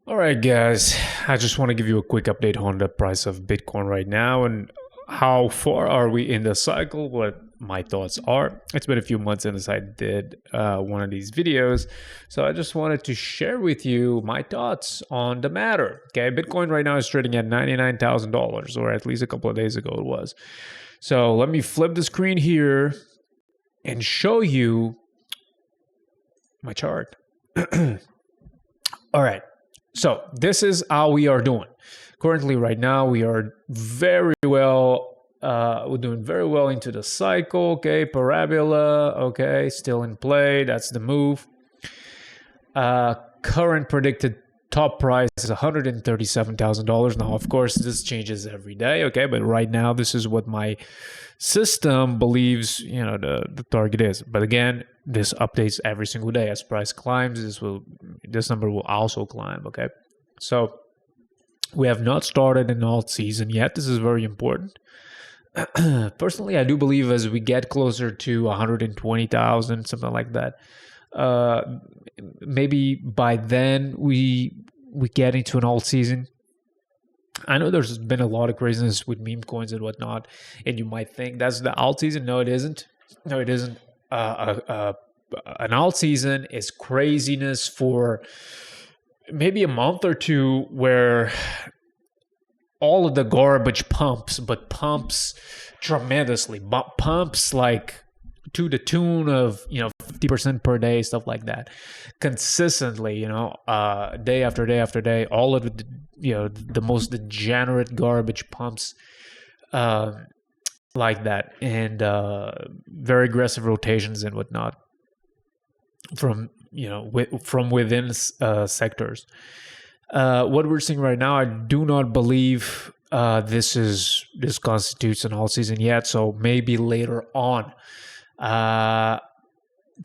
All right, guys, I just want to give you a quick update on the price of Bitcoin right now and how far are we in the cycle, what my thoughts are. It's been a few months since I did one of these videos, so I just wanted to share with you my thoughts on the matter. Okay, Bitcoin right now is trading at $99,000, or at least a couple of days ago it was. So let me flip the screen here and show you my chart. All right. So this is how we are doing. Currently, right now, we are very well, we're doing very well into the cycle, okay? Parabola, okay, still in play, that's the move. Current predicted top price is $137,000. Now, of course, this changes every day, okay? But right now, this is what my system believes, the target is. But again, this updates every single day. As price climbs, this number will also climb, okay? So we have not started an alt season yet. This is very important. Personally, I do believe as we get closer to 120,000, something like that, maybe by then we get into an alt season. I know there's been a lot of craziness with meme coins and whatnot, and you might think that's the alt season. No, it isn't. No, it isn't. An alt season is craziness for maybe a month or two, where all of the garbage pumps, but pumps tremendously, pumps like to the tune of 50% per day, stuff like that, consistently, day after day after day. All of the most degenerate garbage pumps like that, and very aggressive rotations and whatnot from within sectors. What we're seeing right now, I do not believe this constitutes an all season yet. So maybe later on.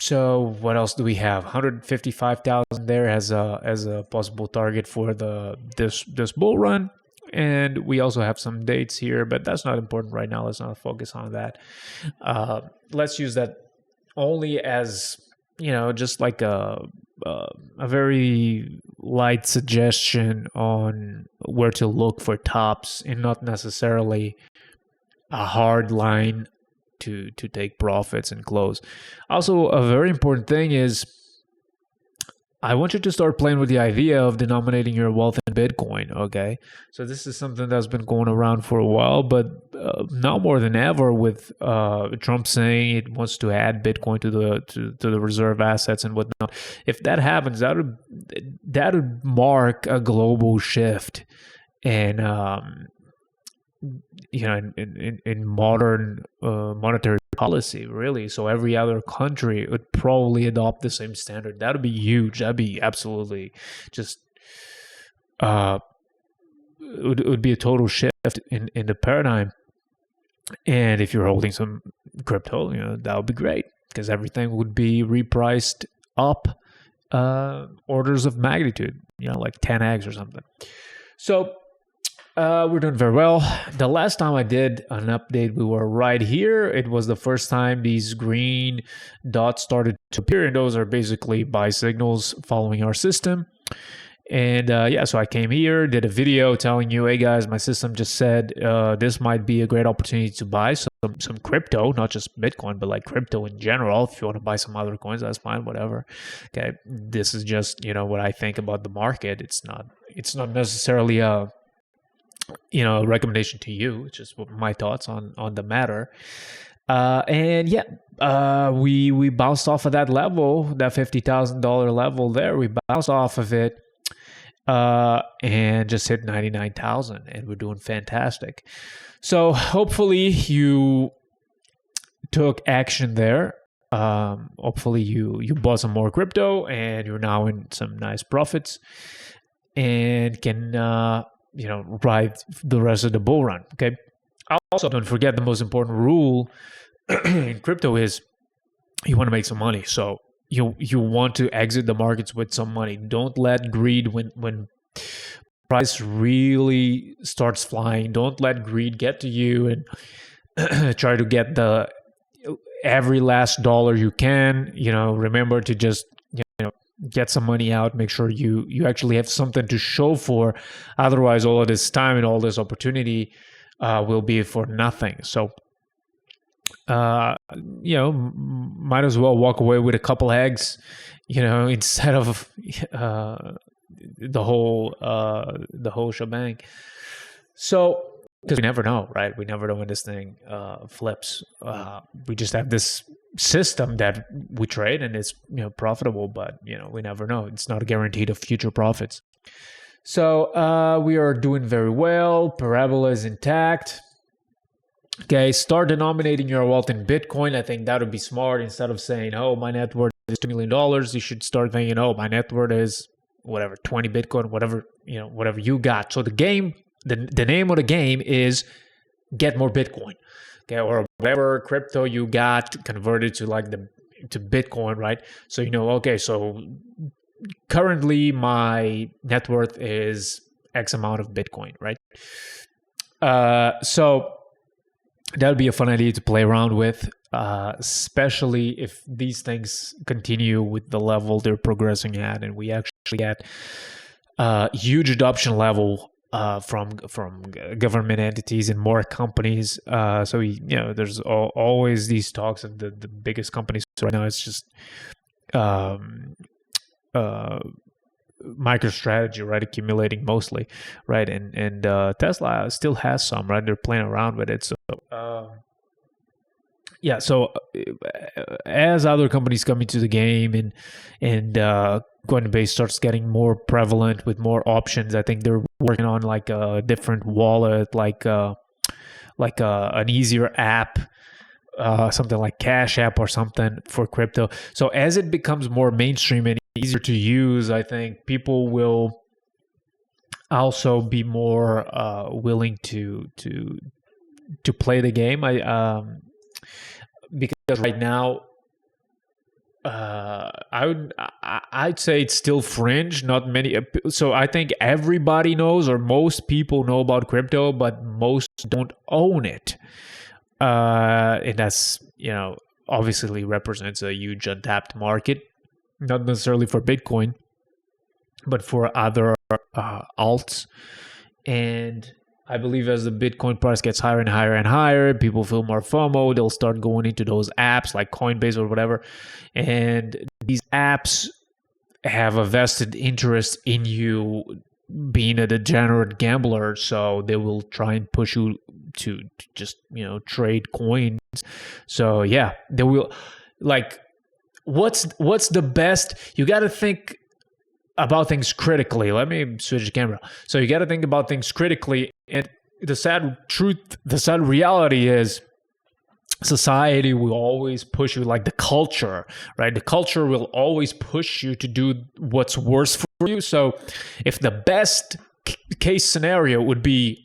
So what else do we have? 155,000 there as a possible target for this bull run. And we also have some dates here, but that's not important right now. Let's not focus on that. Let's use that only as, just like a very light suggestion on where to look for tops, and not necessarily a hard line to take profits and close. Also, a very important thing is I want you to start playing with the idea of denominating your wealth in Bitcoin, okay? So this is something that's been going around for a while, but now more than ever, with Trump saying it wants to add Bitcoin to the reserve assets and whatnot. If that happens, that would mark a global shift in in modern monetary policy, really. So every other country would probably adopt the same standard. That would be huge. That'd be absolutely just it would be a total shift in the paradigm. And if you're holding some crypto, that would be great, because everything would be repriced up orders of magnitude, like 10x or something. So we're doing very well. The last time I did an update, we were right here. It was the first time these green dots started to appear, and those are basically buy signals following our system. And so I came here, did a video telling you, hey guys, my system just said this might be a great opportunity to buy some crypto, not just Bitcoin, but like crypto in general. If you want to buy some other coins, that's fine, whatever. Okay, this is just what I think about the market. It's not necessarily a recommendation to you. It's just my thoughts on the matter. We bounced off of that level, that $50,000 level there. We bounced off of it and just hit 99,000, and we're doing fantastic. So hopefully you took action there. Hopefully you bought some more crypto, and you're now in some nice profits and can ride the rest of the bull run. Okay. Also, don't forget, the most important rule in crypto is you want to make some money. So you want to exit the markets with some money. Don't let greed, when price really starts flying, don't let greed get to you and try to get every last dollar you can. Remember to just get some money out, make sure you actually have something to show for. Otherwise, all of this time and all this opportunity will be for nothing. So might as well walk away with a couple eggs, instead of the whole shebang. So, because we never know, right? We never know when this thing flips. We just have this system that we trade, and it's profitable, but we never know. It's not a guarantee of future profits. So we are doing very well. Parabola is intact. Okay, start denominating your wealth in Bitcoin. I think that would be smart. Instead of saying, "Oh, my net worth is $2 million," you should start thinking, "Oh, my net worth is whatever, 20 Bitcoin, whatever you got." So the game, the name of the game is get more Bitcoin, okay, or whatever crypto you got converted to to Bitcoin, right? So okay, so currently my net worth is X amount of Bitcoin, right? So that would be a fun idea to play around with, especially if these things continue with the level they're progressing at, and we actually get huge adoption level from government entities and more companies. So there's always these talks of the biggest companies right now. It's just MicroStrategy, right, accumulating mostly, right, and Tesla still has some, right, they're playing around with it. So so as other companies come into the game and Coinbase starts getting more prevalent with more options, I think they're working on like a different wallet, like an easier app, something like Cash App or something for crypto. So as it becomes more mainstream and easier to use, I think people will also be more willing to play the game. Because right now, I'd say it's still fringe. Not many. So I think everybody knows, or most people know about crypto, but most don't own it. And that's obviously represents a huge untapped market. Not necessarily for Bitcoin, but for other alts. And I believe as the Bitcoin price gets higher and higher and higher, people feel more FOMO. They'll start going into those apps like Coinbase or whatever. And these apps have a vested interest in you being a degenerate gambler. So they will try and push you to just, trade coins. So yeah, they will what's the best? You got to think about things critically. Let me switch the camera. So you got to think about things critically. And the sad reality is society will always push you, like the culture, right? The culture will always push you to do what's worse for you. So if the best case scenario would be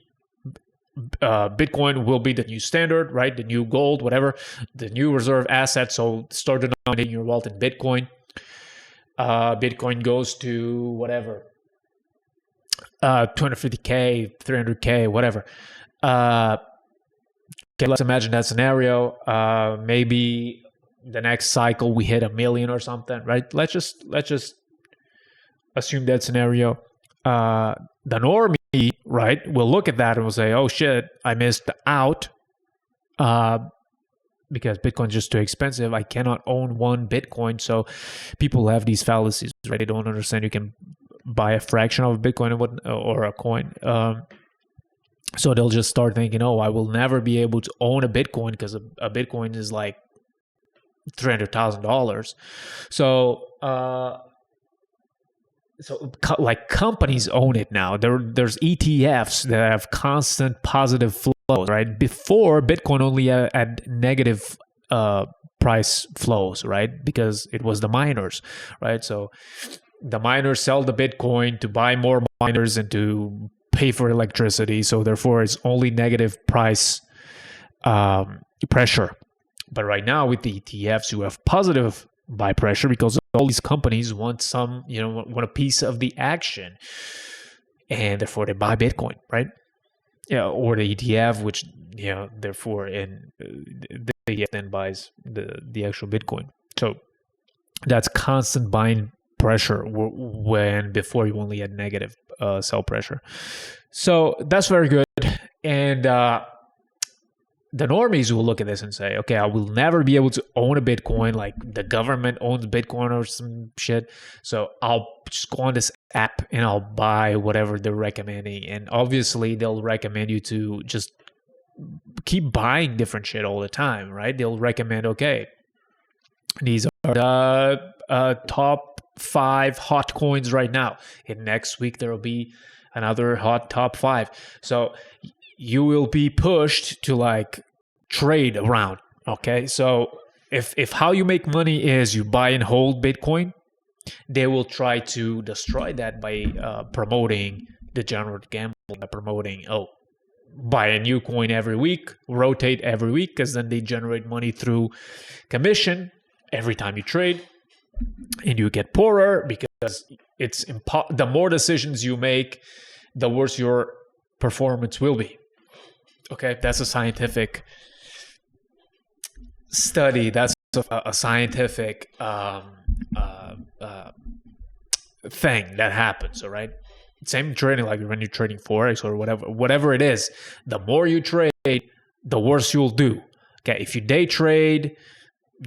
Bitcoin will be the new standard, right? The new gold, whatever, the new reserve asset. So start denominating your wealth in Bitcoin. Bitcoin goes to whatever, 250K, 300K, whatever. Okay, let's imagine that scenario. Maybe the next cycle we hit 1 million or something, right? Let's just assume that scenario. The normie, right, will look at that and will say, "Oh shit, I missed out because Bitcoin's just too expensive. I cannot own one Bitcoin." So people have these fallacies, right? They don't understand you can buy a fraction of a Bitcoin or a coin. So they'll just start thinking, "Oh, I will never be able to own a Bitcoin because a Bitcoin is like $300,000." So like companies own it now. There's ETFs that have constant positive flows, right? Before, Bitcoin only had negative price flows, right? Because it was the miners, right? So the miners sell the Bitcoin to buy more miners and to pay for electricity. So therefore, it's only negative price pressure. But right now with the ETFs, you have positive buy pressure because all these companies want want a piece of the action, and therefore they buy Bitcoin, right? Yeah, or the ETF, which therefore the ETF then buys the actual Bitcoin. So that's constant buying pressure when before you only had negative sell pressure. So that's very good. And the normies will look at this and say, okay, I will never be able to own a Bitcoin, like the government owns Bitcoin or some shit. So I'll just go on this app and I'll buy whatever they're recommending. And obviously they'll recommend you to just keep buying different shit all the time, right? They'll recommend, okay, these are the top 5 hot coins right now. And next week there will be another hot top 5. So you will be pushed to like trade around. Okay. So if how you make money is you buy and hold Bitcoin, they will try to destroy that by promoting degenerate gambling, by promoting, buy a new coin every week, rotate every week, because then they generate money through commission every time you trade, and you get poorer because it's the more decisions you make, the worse your performance will be. Okay, that's a scientific study. That's a scientific thing that happens. All right, same trading, like when you're trading forex or whatever it is. The more you trade, the worse you'll do. Okay, if you day trade,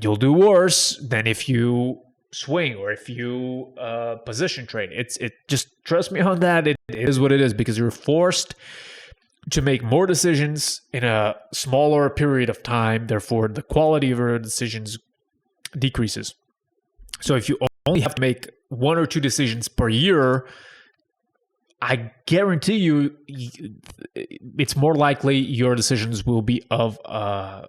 you'll do worse than if you swing or if you position trade. It just trust me on that. It is what it is, because you're forced to make more decisions in a smaller period of time. Therefore, the quality of your decisions decreases. So if you only have to make 1 or 2 decisions per year, I guarantee you, it's more likely your decisions will be of a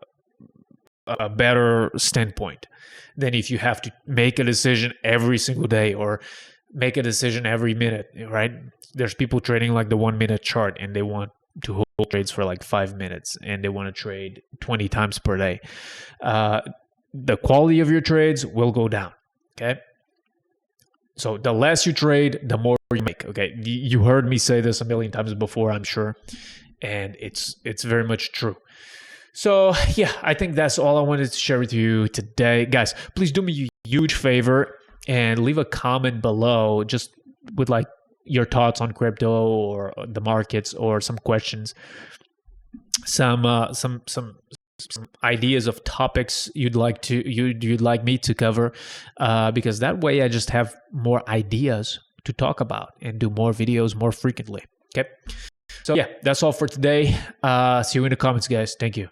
better standpoint than if you have to make a decision every single day or make a decision every minute, right? There's people trading like the 1-minute chart, and they want to hold trades for like 5 minutes, and they want to trade 20 times per day. The quality of your trades will go down. Okay. So the less you trade, the more you make. Okay. You heard me say this a million times before, I'm sure. And it's very much true. So yeah, I think that's all I wanted to share with you today. Guys, please do me a huge favor and leave a comment below just with like your thoughts on crypto or the markets, or some questions, some ideas of topics you'd like me to cover, because that way I just have more ideas to talk about and do more videos more frequently. Okay. So yeah, that's all for today. See you in the comments, guys. Thank you.